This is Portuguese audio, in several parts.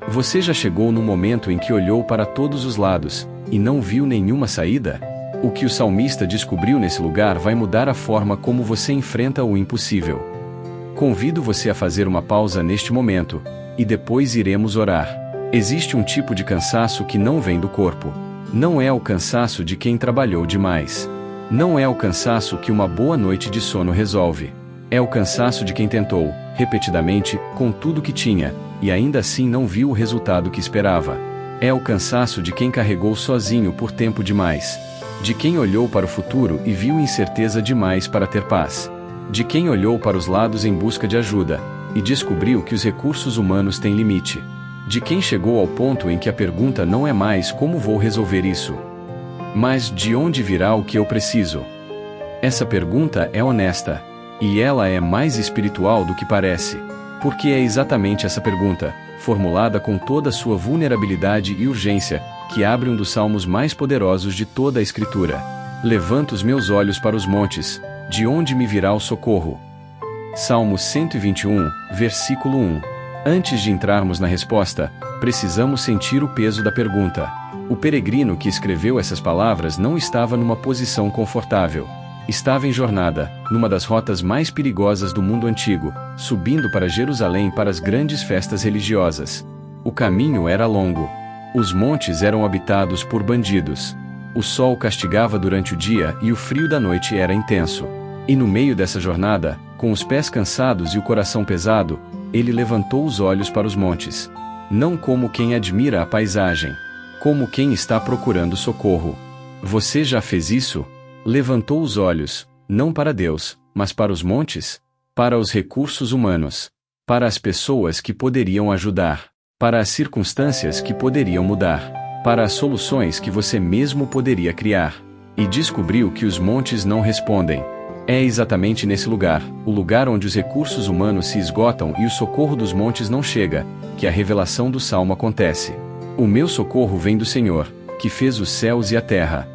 Você já chegou no momento em que olhou para todos os lados e não viu nenhuma saída? O que o salmista descobriu nesse lugar vai mudar a forma como você enfrenta o impossível. Convido você a fazer uma pausa neste momento, e depois iremos orar. Existe um tipo de cansaço que não vem do corpo. Não é o cansaço de quem trabalhou demais. Não é o cansaço que uma boa noite de sono resolve. É o cansaço de quem tentou, repetidamente, com tudo que tinha, e ainda assim não viu o resultado que esperava. É o cansaço de quem carregou sozinho por tempo demais. De quem olhou para o futuro e viu incerteza demais para ter paz. De quem olhou para os lados em busca de ajuda, e descobriu que os recursos humanos têm limite. De quem chegou ao ponto em que a pergunta não é mais como vou resolver isso, mas de onde virá o que eu preciso. Essa pergunta é honesta, e ela é mais espiritual do que parece, porque é exatamente essa pergunta, formulada com toda a sua vulnerabilidade e urgência, que abre um dos salmos mais poderosos de toda a Escritura. Levanto os meus olhos para os montes, de onde me virá o socorro? Salmo 121, versículo 1. Antes de entrarmos na resposta, precisamos sentir o peso da pergunta. O peregrino que escreveu essas palavras não estava numa posição confortável. Estava em jornada, numa das rotas mais perigosas do mundo antigo, subindo para Jerusalém para as grandes festas religiosas. O caminho era longo. Os montes eram habitados por bandidos. O sol castigava durante o dia e o frio da noite era intenso. E no meio dessa jornada, com os pés cansados e o coração pesado, ele levantou os olhos para os montes. Não como quem admira a paisagem, como quem está procurando socorro. Você já fez isso? Levantou os olhos, não para Deus, mas para os montes? Para os recursos humanos? Para as pessoas que poderiam ajudar? Para as circunstâncias que poderiam mudar? Para as soluções que você mesmo poderia criar? E descobriu que os montes não respondem. É exatamente nesse lugar, o lugar onde os recursos humanos se esgotam e o socorro dos montes não chega, que a revelação do Salmo acontece. O meu socorro vem do Senhor, que fez os céus e a terra.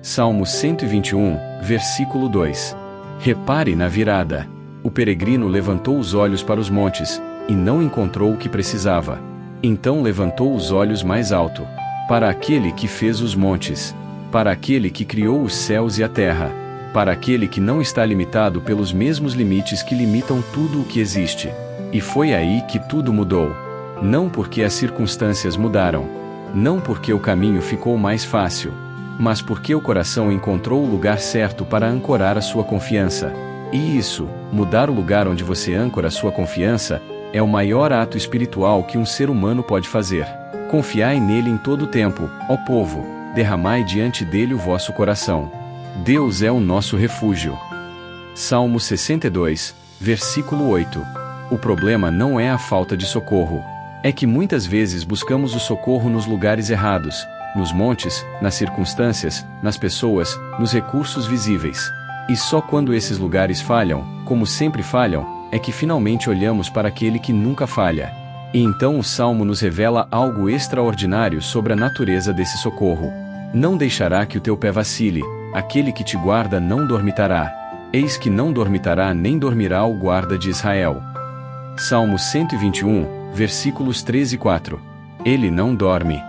Salmo 121, versículo 2. Repare na virada. O peregrino levantou os olhos para os montes, e não encontrou o que precisava. Então levantou os olhos mais alto, para aquele que fez os montes, para aquele que criou os céus e a terra, para aquele que não está limitado pelos mesmos limites que limitam tudo o que existe. E foi aí que tudo mudou. Não porque as circunstâncias mudaram, não porque o caminho ficou mais fácil, mas porque o coração encontrou o lugar certo para ancorar a sua confiança. E isso, mudar o lugar onde você âncora a sua confiança, é o maior ato espiritual que um ser humano pode fazer. Confiai nele em todo o tempo, ó povo, derramai diante dele o vosso coração. Deus é o nosso refúgio. Salmo 62, versículo 8. O problema não é a falta de socorro. É que muitas vezes buscamos o socorro nos lugares errados, nos montes, nas circunstâncias, nas pessoas, nos recursos visíveis. E só quando esses lugares falham, como sempre falham, é que finalmente olhamos para aquele que nunca falha. E então o Salmo nos revela algo extraordinário sobre a natureza desse socorro. Não deixará que o teu pé vacile, aquele que te guarda não dormitará. Eis que não dormitará nem dormirá o guarda de Israel. Salmo 121, versículos 3 e 4. Ele não dorme.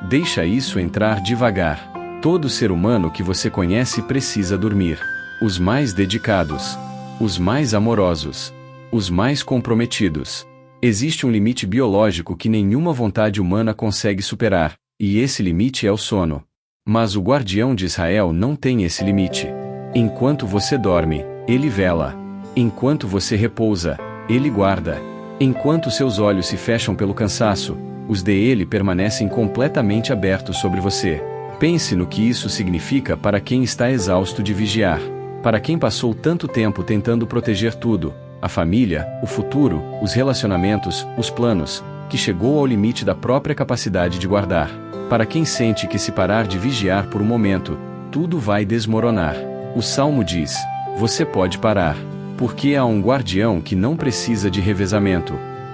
Deixa isso entrar devagar. Todo ser humano que você conhece precisa dormir. Os mais dedicados, os mais amorosos, os mais comprometidos. Existe um limite biológico que nenhuma vontade humana consegue superar, e esse limite é o sono. Mas o guardião de Israel não tem esse limite. Enquanto você dorme, ele vela. Enquanto você repousa, ele guarda. Enquanto seus olhos se fecham pelo cansaço, os dele permanecem completamente abertos sobre você. Pense no que isso significa para quem está exausto de vigiar. Para quem passou tanto tempo tentando proteger tudo, a família, o futuro, os relacionamentos, os planos, que chegou ao limite da própria capacidade de guardar. Para quem sente que se parar de vigiar por um momento, tudo vai desmoronar. O Salmo diz: você pode parar, porque há um guardião que não precisa de revezamento,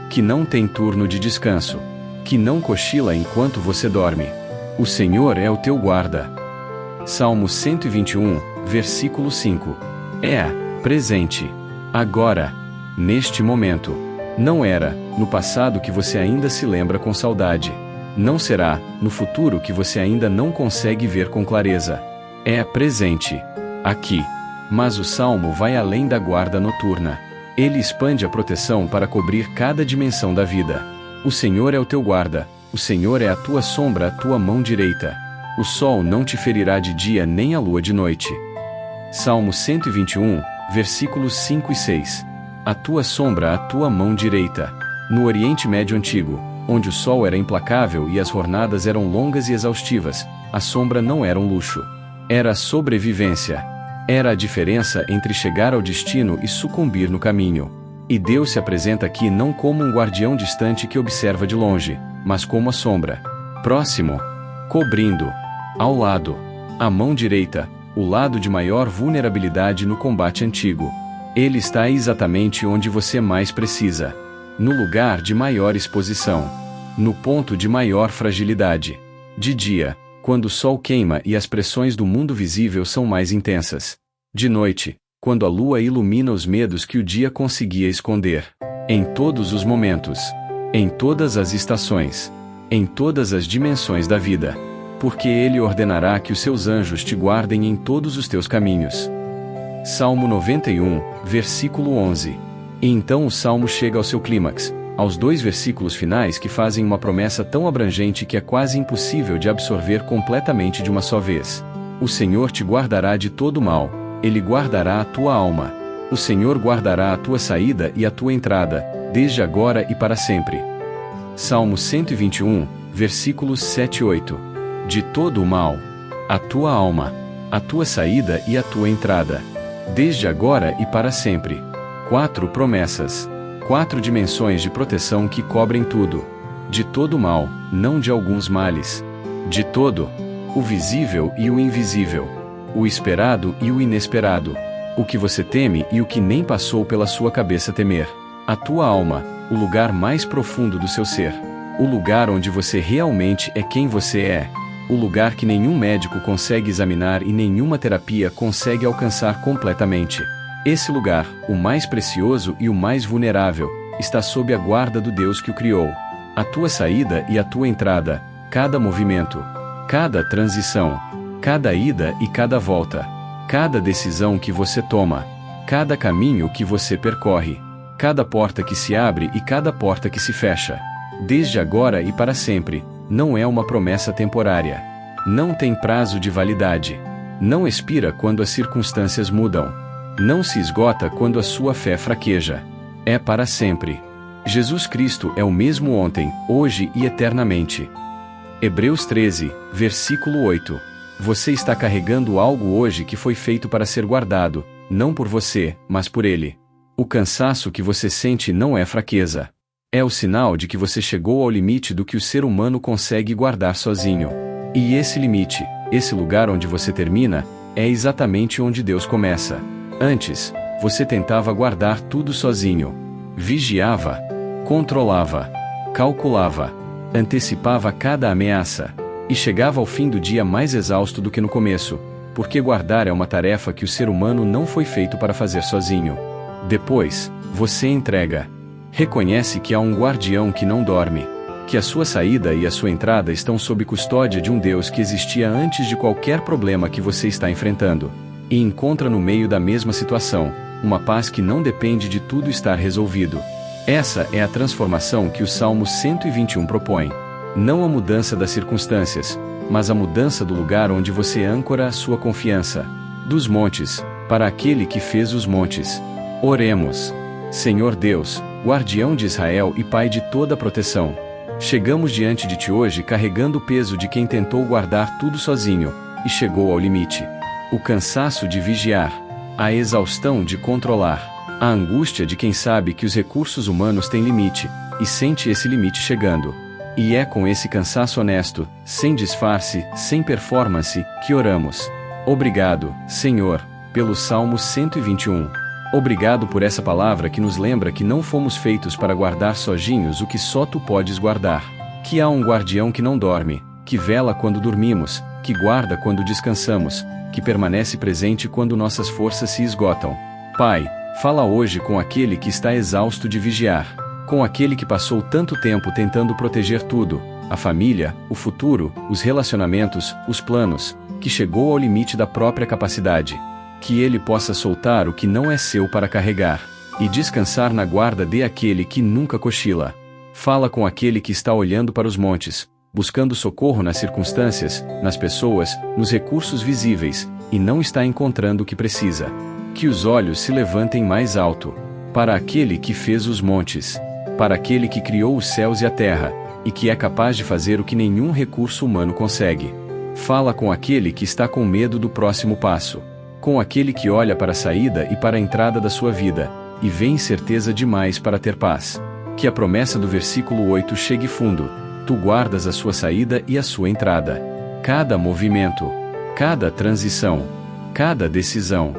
que não tem turno de descanso, que não cochila enquanto você dorme. O Senhor é o teu guarda. Salmo 121, versículo 5. É presente. Agora. Neste momento. Não era, no passado que você ainda se lembra com saudade. Não será, no futuro que você ainda não consegue ver com clareza. É presente. Aqui. Mas o Salmo vai além da guarda noturna. Ele expande a proteção para cobrir cada dimensão da vida. O Senhor é o teu guarda, o Senhor é a tua sombra, a tua mão direita. O sol não te ferirá de dia nem a lua de noite. Salmo 121, versículos 5 e 6. A tua sombra, a tua mão direita. No Oriente Médio Antigo, onde o sol era implacável e as jornadas eram longas e exaustivas, a sombra não era um luxo. Era a sobrevivência. Era a diferença entre chegar ao destino e sucumbir no caminho. E Deus se apresenta aqui não como um guardião distante que observa de longe, mas como a sombra. Próximo. Cobrindo. Ao lado. A mão direita, o lado de maior vulnerabilidade no combate antigo. Ele está exatamente onde você mais precisa. No lugar de maior exposição. No ponto de maior fragilidade. De dia, quando o sol queima e as pressões do mundo visível são mais intensas. De noite, quando a lua ilumina os medos que o dia conseguia esconder. Em todos os momentos. Em todas as estações. Em todas as dimensões da vida. Porque Ele ordenará que os seus anjos te guardem em todos os teus caminhos. Salmo 91, versículo 11. E então o Salmo chega ao seu clímax, aos 2 versículos finais que fazem uma promessa tão abrangente que é quase impossível de absorver completamente de uma só vez. O Senhor te guardará de todo mal, Ele guardará a tua alma. O Senhor guardará a tua saída e a tua entrada, desde agora e para sempre. Salmo 121, versículos 7 e 8. De todo o mal, a tua alma, a tua saída e a tua entrada, desde agora e para sempre. 4 promessas. 4 dimensões de proteção que cobrem tudo. De todo o mal, não de alguns males. De todo. O visível e o invisível. O esperado e o inesperado. O que você teme e o que nem passou pela sua cabeça temer. A tua alma, o lugar mais profundo do seu ser. O lugar onde você realmente é quem você é. O lugar que nenhum médico consegue examinar e nenhuma terapia consegue alcançar completamente. Esse lugar, o mais precioso e o mais vulnerável, está sob a guarda do Deus que o criou. A tua saída e a tua entrada, cada movimento, cada transição, cada ida e cada volta, cada decisão que você toma, cada caminho que você percorre, cada porta que se abre e cada porta que se fecha, desde agora e para sempre, não é uma promessa temporária. Não tem prazo de validade. Não expira quando as circunstâncias mudam. Não se esgota quando a sua fé fraqueja. É para sempre. Jesus Cristo é o mesmo ontem, hoje e eternamente. Hebreus 13, versículo 8. Você está carregando algo hoje que foi feito para ser guardado, não por você, mas por Ele. O cansaço que você sente não é fraqueza. É o sinal de que você chegou ao limite do que o ser humano consegue guardar sozinho. E esse limite, esse lugar onde você termina, é exatamente onde Deus começa. Antes, você tentava guardar tudo sozinho. Vigiava, controlava, calculava, antecipava cada ameaça, e chegava ao fim do dia mais exausto do que no começo, porque guardar é uma tarefa que o ser humano não foi feito para fazer sozinho. Depois, você entrega. Reconhece que há um guardião que não dorme, que a sua saída e a sua entrada estão sob custódia de um Deus que existia antes de qualquer problema que você está enfrentando. E encontra no meio da mesma situação, uma paz que não depende de tudo estar resolvido. Essa é a transformação que o Salmo 121 propõe. Não a mudança das circunstâncias, mas a mudança do lugar onde você âncora a sua confiança. Dos montes, para aquele que fez os montes. Oremos. Senhor Deus, guardião de Israel e Pai de toda proteção. Chegamos diante de Ti hoje carregando o peso de quem tentou guardar tudo sozinho, e chegou ao limite. O cansaço de vigiar, a exaustão de controlar, a angústia de quem sabe que os recursos humanos têm limite, e sente esse limite chegando. E é com esse cansaço honesto, sem disfarce, sem performance, que oramos. Obrigado, Senhor, pelo Salmo 121. Obrigado por essa palavra que nos lembra que não fomos feitos para guardar sozinhos o que só Tu podes guardar. Que há um guardião que não dorme, que vela quando dormimos, que guarda quando descansamos, que permanece presente quando nossas forças se esgotam. Pai, fala hoje com aquele que está exausto de vigiar. Com aquele que passou tanto tempo tentando proteger tudo, a família, o futuro, os relacionamentos, os planos, que chegou ao limite da própria capacidade. Que ele possa soltar o que não é seu para carregar, e descansar na guarda de aquele que nunca cochila. Fala com aquele que está olhando para os montes, buscando socorro nas circunstâncias, nas pessoas, nos recursos visíveis, e não está encontrando o que precisa. Que os olhos se levantem mais alto, para aquele que fez os montes, para aquele que criou os céus e a terra, e que é capaz de fazer o que nenhum recurso humano consegue. Fala com aquele que está com medo do próximo passo, com aquele que olha para a saída e para a entrada da sua vida, e vê incerteza demais para ter paz. Que a promessa do versículo 8 chegue fundo: tu guardas a sua saída e a sua entrada. Cada movimento, cada transição, cada decisão,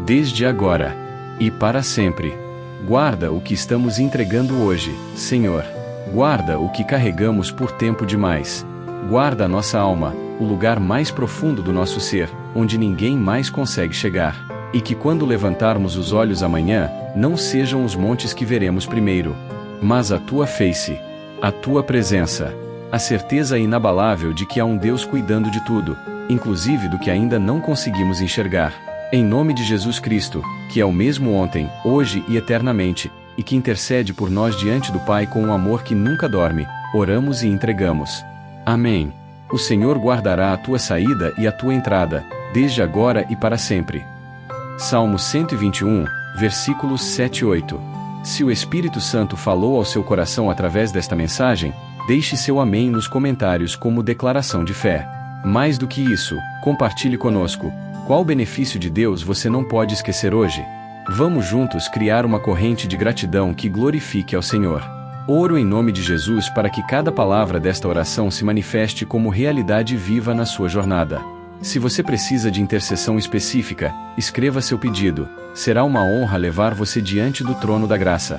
desde agora e para sempre. Guarda o que estamos entregando hoje, Senhor. Guarda o que carregamos por tempo demais. Guarda a nossa alma, o lugar mais profundo do nosso ser, onde ninguém mais consegue chegar. E que quando levantarmos os olhos amanhã, não sejam os montes que veremos primeiro, mas a tua face, a tua presença, a certeza inabalável de que há um Deus cuidando de tudo, inclusive do que ainda não conseguimos enxergar. Em nome de Jesus Cristo, que é o mesmo ontem, hoje e eternamente, e que intercede por nós diante do Pai com um amor que nunca dorme, oramos e entregamos. Amém. O Senhor guardará a tua saída e a tua entrada, desde agora e para sempre. Salmo 121, versículos 7 e 8. Se o Espírito Santo falou ao seu coração através desta mensagem, deixe seu amém nos comentários como declaração de fé. Mais do que isso, compartilhe conosco. Qual benefício de Deus você não pode esquecer hoje? Vamos juntos criar uma corrente de gratidão que glorifique ao Senhor. Oro em nome de Jesus para que cada palavra desta oração se manifeste como realidade viva na sua jornada. Se você precisa de intercessão específica, escreva seu pedido. Será uma honra levar você diante do trono da graça.